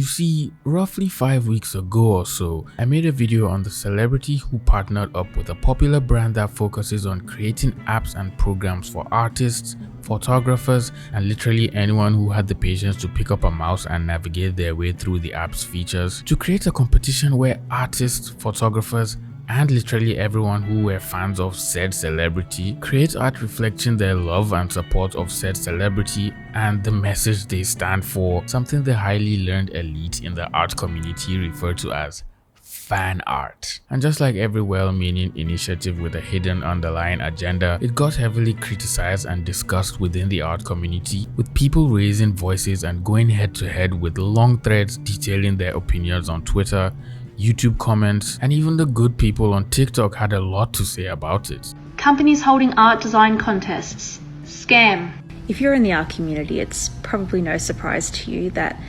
see, roughly 5 weeks ago or so, I made a video on the celebrity who partnered up with a popular brand that focuses on creating apps and programs for artists, photographers, and literally anyone who had the patience to pick up a mouse and navigate their way through the app's features, to create a competition where artists, photographers, and literally everyone who were fans of said celebrity create art reflecting their love and support of said celebrity and the message they stand for, something the highly learned elite in the art community refer to as fan art. And just like every well-meaning initiative with a hidden underlying agenda, it got heavily criticized and discussed within the art community, with people raising voices and going head to head with long threads detailing their opinions on Twitter, YouTube comments, and even the good people on TikTok had a lot to say about it. Companies holding art design contests. Scam. If you're in the art community, it's probably no surprise to you that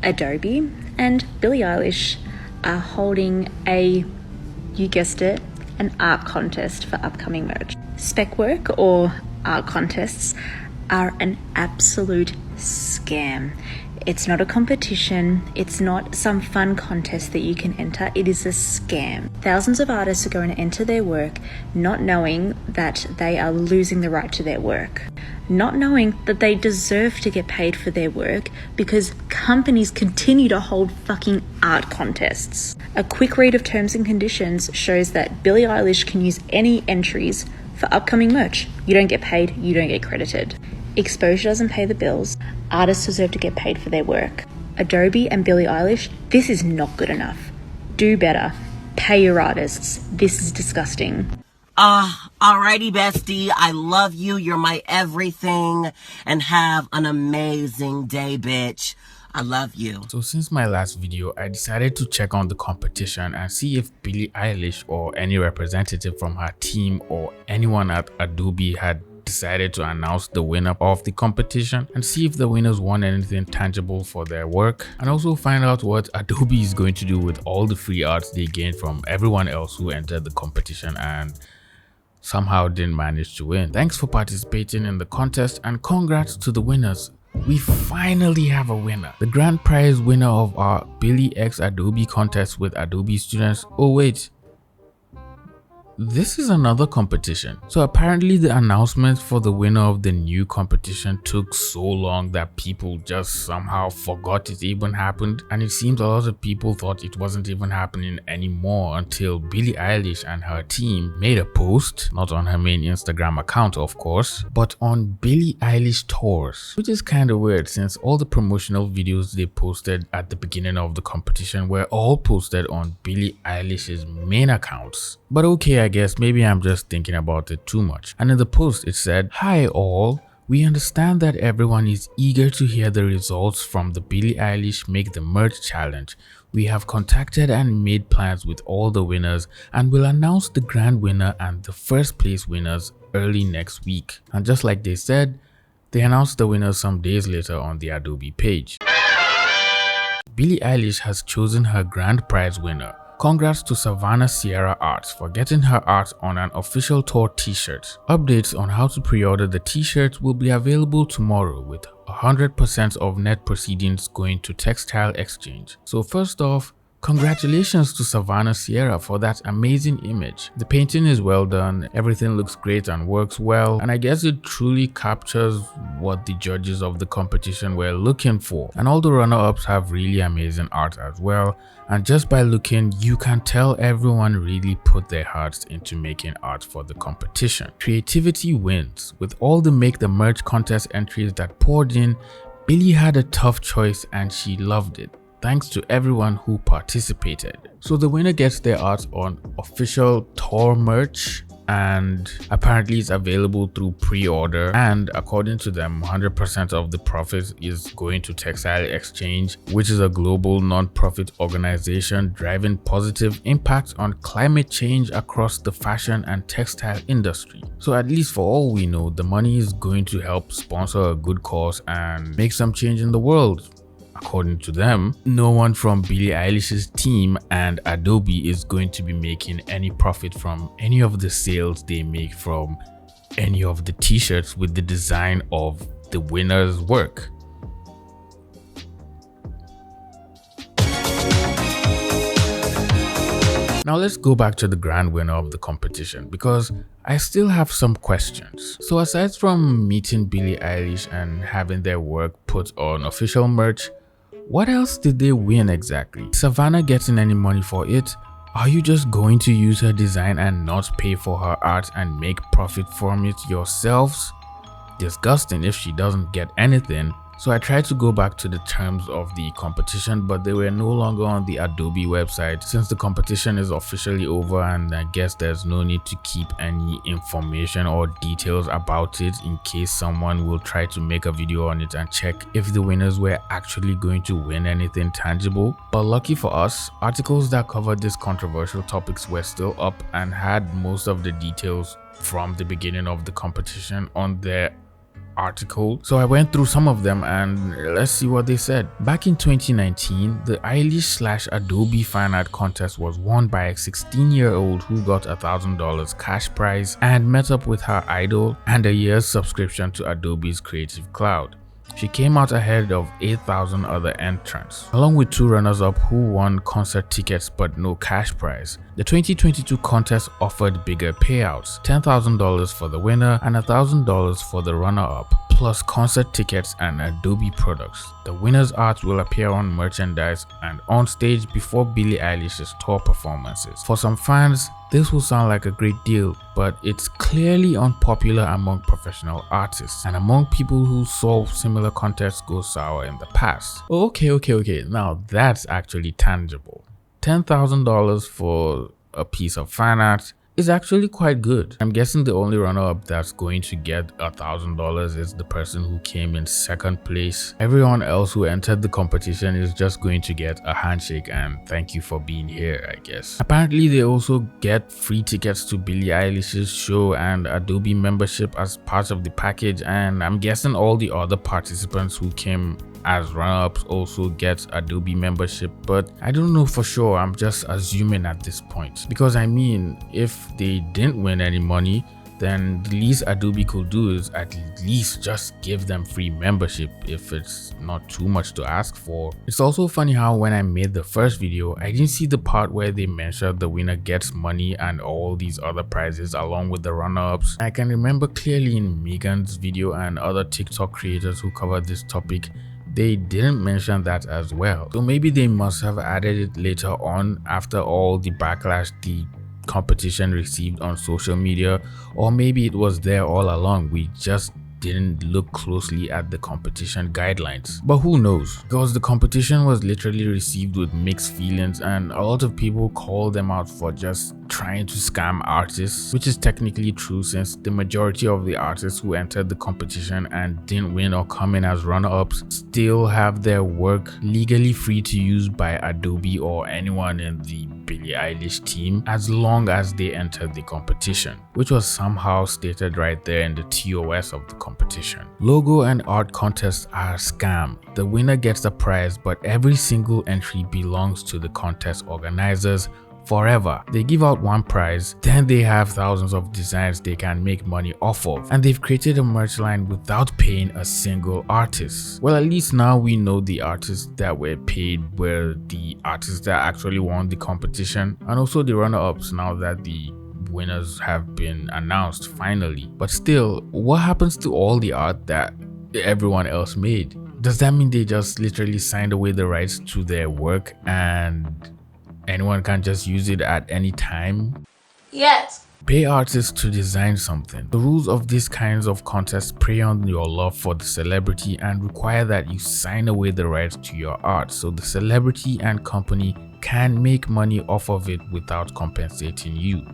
Adobe and Billie Eilish are holding you guessed it, an art contest for upcoming merch. Spec work or art contests are an absolute scam. It's not a competition, it's not some fun contest that you can enter, it is a scam. Thousands of artists are going to enter their work not knowing that they are losing the right to their work, not knowing that they deserve to get paid for their work because companies continue to hold fucking art contests. A quick read of terms and conditions shows that Billie Eilish can use any entries for upcoming merch. You don't get paid, you don't get credited. Exposure doesn't pay the bills. Artists deserve to get paid for their work. Adobe and Billie Eilish, this is not good enough. Do better. Pay your artists. This is disgusting. Alrighty, bestie. I love you. You're my everything. And have an amazing day, bitch. I love you. So since my last video, I decided to check on the competition and see if Billie Eilish or any representative from her team or anyone at Adobe had decided to announce the winner of the competition and see if the winners won anything tangible for their work, and also find out what Adobe is going to do with all the free arts they gained from everyone else who entered the competition and somehow didn't manage to win. Thanks for participating in the contest and congrats to the winners. We finally have a winner. The grand prize winner of our Billie X Adobe contest with Adobe students. Oh wait, this is another competition. So apparently the announcement for the winner of the new competition took so long that people just somehow forgot it even happened, and it seems a lot of people thought it wasn't even happening anymore until Billie Eilish and her team made a post, not on her main Instagram account of course, but on Billie Eilish Tours, which is kind of weird since all the promotional videos they posted at the beginning of the competition were all posted on Billie Eilish's main accounts. But okay, I guess maybe I'm just thinking about it too much. And in the post it said, "Hi all, we understand that everyone is eager to hear the results from the Billie Eilish Make the Merch Challenge. We have contacted and made plans with all the winners and will announce the grand winner and the first place winners early next week." And just like they said, they announced the winners some days later on the Adobe page. Billie Eilish has chosen her grand prize winner. Congrats to Savannah Sierra Arts for getting her art on an official tour t-shirt. Updates on how to pre-order the t-shirts will be available tomorrow, with 100% of net proceedings going to Textile Exchange. So first off, congratulations to Savannah Sierra for that amazing image. The painting is well done, everything looks great and works well, and I guess it truly captures what the judges of the competition were looking for. And all the runner-ups have really amazing art as well, and just by looking you can tell everyone really put their hearts into making art for the competition. Creativity wins. With all the Make the Merch contest entries that poured in, Billie had a tough choice and she loved it. Thanks to everyone who participated. So the winner gets their art on official tour merch, and apparently it's available through pre-order, and according to them 100% of the profits is going to Textile Exchange, which is a global non-profit organization driving positive impact on climate change across the fashion and textile industry. So at least for all we know, the money is going to help sponsor a good cause and make some change in the world. According to them, no one from Billie Eilish's team and Adobe is going to be making any profit from any of the sales they make from any of the t-shirts with the design of the winner's work. Now let's go back to the grand winner of the competition because I still have some questions. So aside from meeting Billie Eilish and having their work put on official merch, what else did they win exactly? Is Savannah getting any money for it? Are you just going to use her design and not pay for her art and make profit from it yourselves? Disgusting if she doesn't get anything. So I tried to go back to the terms of the competition, but they were no longer on the Adobe website since the competition is officially over, and I guess there's no need to keep any information or details about it in case someone will try to make a video on it and check if the winners were actually going to win anything tangible. But lucky for us, articles that covered these controversial topics were still up and had most of the details from the beginning of the competition on their article. So I went through some of them and let's see what they said. Back in 2019, the Eilish/Adobe fan art contest was won by a 16-year-old who got $1,000 cash prize and met up with her idol and a year's subscription to Adobe's Creative Cloud. She came out ahead of 8,000 other entrants, along with 2 runners-up who won concert tickets but no cash prize. The 2022 contest offered bigger payouts, $10,000 for the winner and $1,000 for the runner-up, plus concert tickets and Adobe products. The winner's art will appear on merchandise and on stage before Billie Eilish's tour performances. For some fans, this will sound like a great deal, but it's clearly unpopular among professional artists and among people who saw similar contests go sour in the past. Okay, now that's actually tangible. $10,000 for a piece of fan art is actually quite good. I'm guessing the only runner-up that's going to get $1,000 is the person who came in second place. Everyone else who entered the competition is just going to get a handshake and thank you for being here, I guess. Apparently they also get free tickets to Billie Eilish's show and Adobe membership as part of the package, and I'm guessing all the other participants who came as runner-ups also get Adobe membership, but I don't know for sure. I'm just assuming at this point, because I mean, if they didn't win any money, then the least Adobe could do is at least just give them free membership if it's not too much to ask for. It's also funny how when I made the first video, I didn't see the part where they mentioned the winner gets money and all these other prizes along with the runner-ups. I can remember clearly in Megan's video and other TikTok creators who covered this topic, they didn't mention that as well. So maybe they must have added it later on after all the backlash the competition received on social media, or maybe it was there all along. We just didn't look closely at the competition guidelines. But who knows, because the competition was literally received with mixed feelings and a lot of people called them out for just trying to scam artists, which is technically true since the majority of the artists who entered the competition and didn't win or come in as runner-ups still have their work legally free to use by Adobe or anyone in the Billie Eilish team as long as they entered the competition, which was somehow stated right there in the TOS of the competition. Logo and art contests are a scam. The winner gets a prize, but every single entry belongs to the contest organizers forever. They give out one prize, then they have thousands of designs they can make money off of, and they've created a merch line without paying a single artist. Well, at least now we know the artists that were paid were the artists that actually won the competition, and also the runner-ups now that the winners have been announced finally. But still, what happens to all the art that everyone else made? Does that mean they just literally signed away the rights to their work and anyone can just use it at any time? Yes. Pay artists to design something. The rules of these kinds of contests prey on your love for the celebrity and require that you sign away the rights to your art so the celebrity and company can make money off of it without compensating you.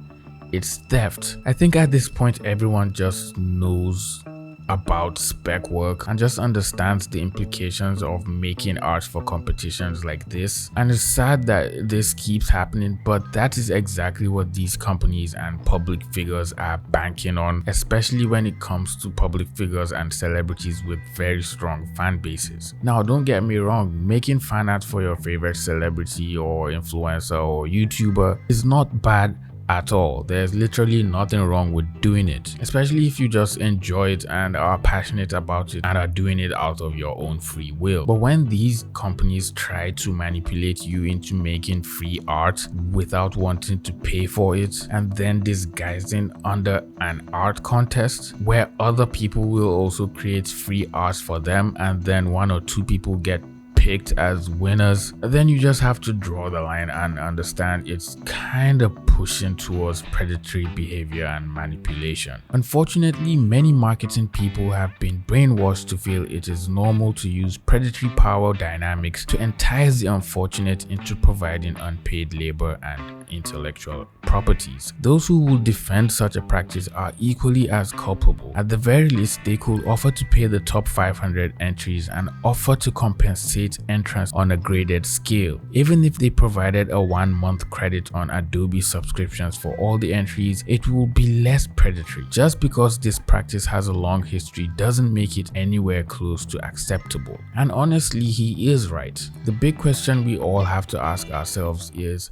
It's theft. I think at this point everyone just knows about spec work and just understands the implications of making art for competitions like this, and it's sad that this keeps happening, but that is exactly what these companies and public figures are banking on, especially when it comes to public figures and celebrities with very strong fan bases. Now don't get me wrong, making fan art for your favorite celebrity or influencer or YouTuber is not bad, at all. There's literally nothing wrong with doing it, especially if you just enjoy it and are passionate about it and are doing it out of your own free will. But when these companies try to manipulate you into making free art without wanting to pay for it, and then disguising under an art contest where other people will also create free art for them, and then 1 or 2 people get picked as winners, then you just have to draw the line and understand it's kind of pushing towards predatory behavior and manipulation. Unfortunately, many marketing people have been brainwashed to feel it is normal to use predatory power dynamics to entice the unfortunate into providing unpaid labor and intellectual properties. Those who will defend such a practice are equally as culpable. At the very least, they could offer to pay the top 500 entries and offer to compensate entrants on a graded scale. Even if they provided a 1-month credit on Adobe subscriptions for all the entries, it will be less predatory. Just because this practice has a long history doesn't make it anywhere close to acceptable. And honestly, he is right. The big question we all have to ask ourselves is,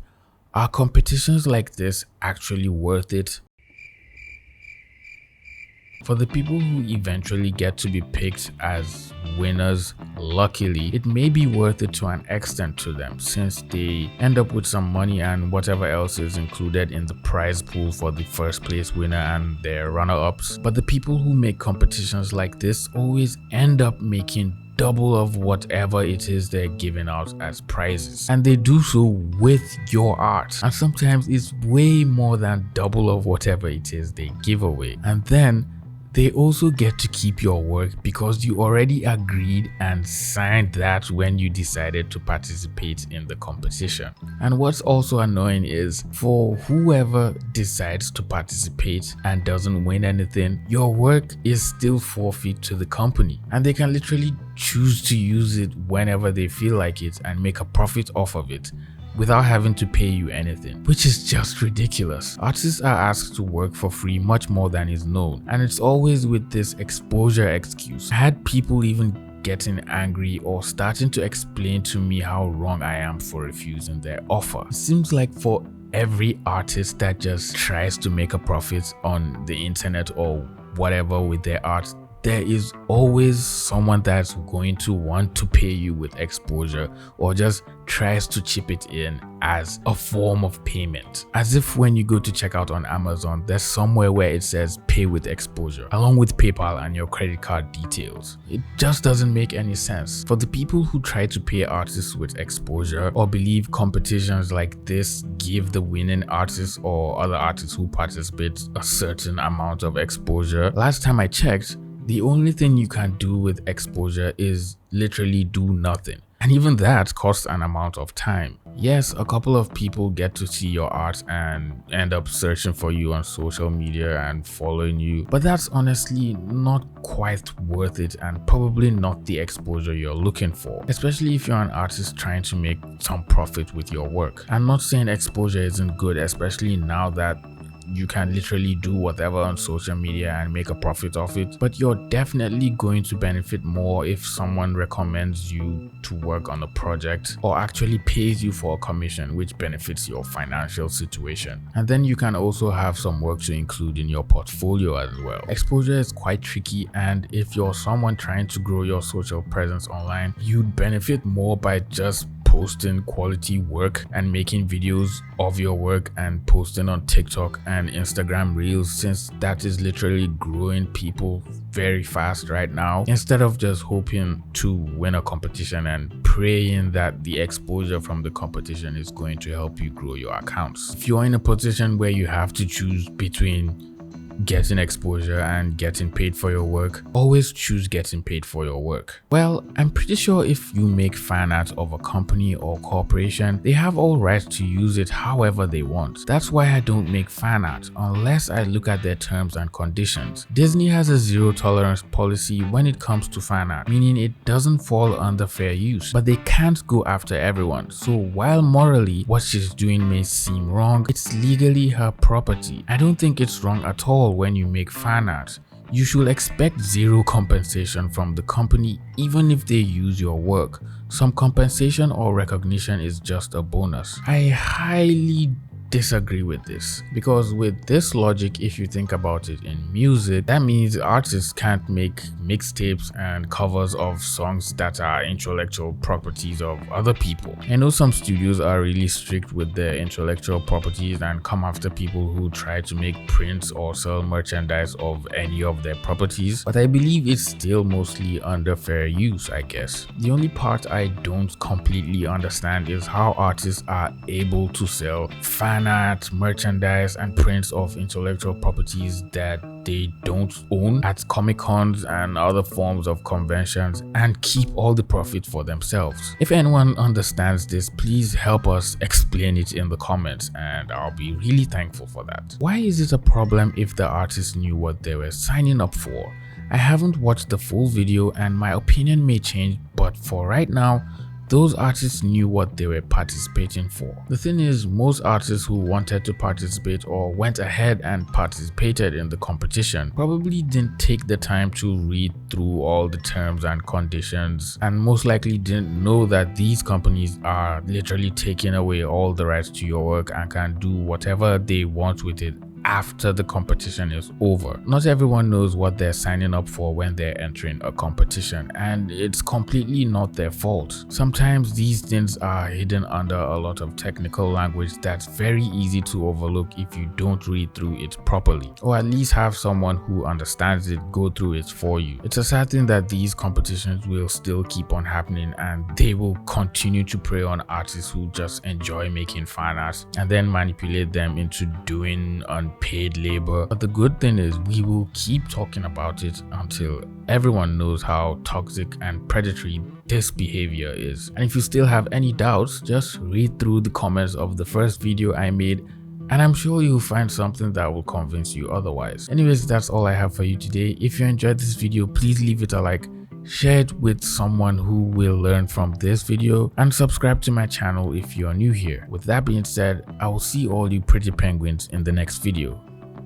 are competitions like this actually worth it? For the people who eventually get to be picked as winners, luckily, it may be worth it to an extent to them, since they end up with some money and whatever else is included in the prize pool for the first place winner and their runner-ups. But the people who make competitions like this always end up making double of whatever it is they're giving out as prizes, and they do so with your art, and sometimes it's way more than double of whatever it is they give away. And then they also get to keep your work because you already agreed and signed that when you decided to participate in the competition. And what's also annoying is, for whoever decides to participate and doesn't win anything, your work is still forfeit to the company, and they can literally choose to use it whenever they feel like it and make a profit off of it without having to pay you anything, which is just ridiculous. Artists are asked to work for free much more than is known, and it's always with this exposure excuse. I had people even getting angry or starting to explain to me how wrong I am for refusing their offer. It seems like for every artist that just tries to make a profit on the internet or whatever with their art, there is always someone that's going to want to pay you with exposure or just tries to chip it in as a form of payment. As if when you go to check out on Amazon, there's somewhere where it says pay with exposure along with PayPal and your credit card details. It just doesn't make any sense. For the people who try to pay artists with exposure or believe competitions like this give the winning artists or other artists who participate a certain amount of exposure, last time I checked, the only thing you can do with exposure is literally do nothing. And even that costs an amount of time. Yes, a couple of people get to see your art and end up searching for you on social media and following you, but that's honestly not quite worth it and probably not the exposure you're looking for, especially if you're an artist trying to make some profit with your work. I'm not saying exposure isn't good, especially now that you can literally do whatever on social media and make a profit off it, but you're definitely going to benefit more if someone recommends you to work on a project or actually pays you for a commission, which benefits your financial situation. And then you can also have some work to include in your portfolio as well. Exposure is quite tricky, and if you're someone trying to grow your social presence online, you'd benefit more by just posting quality work and making videos of your work and posting on TikTok and Instagram Reels, since that is literally growing people very fast right now, instead of just hoping to win a competition and praying that the exposure from the competition is going to help you grow your accounts. If you're in a position where you have to choose between getting exposure and getting paid for your work, always choose getting paid for your work. Well, I'm pretty sure if you make fan art of a company or corporation, they have all rights to use it however they want. That's why I don't make fan art unless I look at their terms and conditions. Disney has a zero tolerance policy when it comes to fan art, meaning it doesn't fall under fair use, but they can't go after everyone. So while morally what she's doing may seem wrong, it's legally her property. I don't think it's wrong at all when you make fan art. You should expect zero compensation from the company even if they use your work. Some compensation or recognition is just a bonus. I highly disagree with this, because with this logic, if you think about it in music, that means artists can't make mixtapes and covers of songs that are intellectual properties of other people. I know some studios are really strict with their intellectual properties and come after people who try to make prints or sell merchandise of any of their properties, but I believe it's still mostly under fair use, I guess. The only part I don't completely understand is how artists are able to sell fan art, merchandise, and prints of intellectual properties that they don't own at Comic Cons and other forms of conventions and keep all the profit for themselves. If anyone understands this, please help us explain it in the comments, and I'll be really thankful for that. Why is it a problem if the artists knew what they were signing up for? I haven't watched the full video and my opinion may change, but for right now, those artists knew what they were participating for. The thing is, most artists who wanted to participate or went ahead and participated in the competition probably didn't take the time to read through all the terms and conditions, and most likely didn't know that these companies are literally taking away all the rights to your work and can do whatever they want with it after the competition is over. Not everyone knows what they're signing up for when they're entering a competition, and it's completely not their fault. Sometimes these things are hidden under a lot of technical language that's very easy to overlook if you don't read through it properly, or at least have someone who understands it go through it for you. It's a sad thing that these competitions will still keep on happening, and they will continue to prey on artists who just enjoy making fan art and then manipulate them into doing unpaid labor. But the good thing is, we will keep talking about it until everyone knows how toxic and predatory this behavior is. And if you still have any doubts, just read through the comments of the first video I made, and I'm sure you'll find something that will convince you otherwise. Anyways, that's all I have for you today. If you enjoyed this video, please leave it a like, share it with someone who will learn from this video, and subscribe to my channel if you are new here. With that being said, I will see all you pretty penguins in the next video.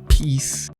Peace.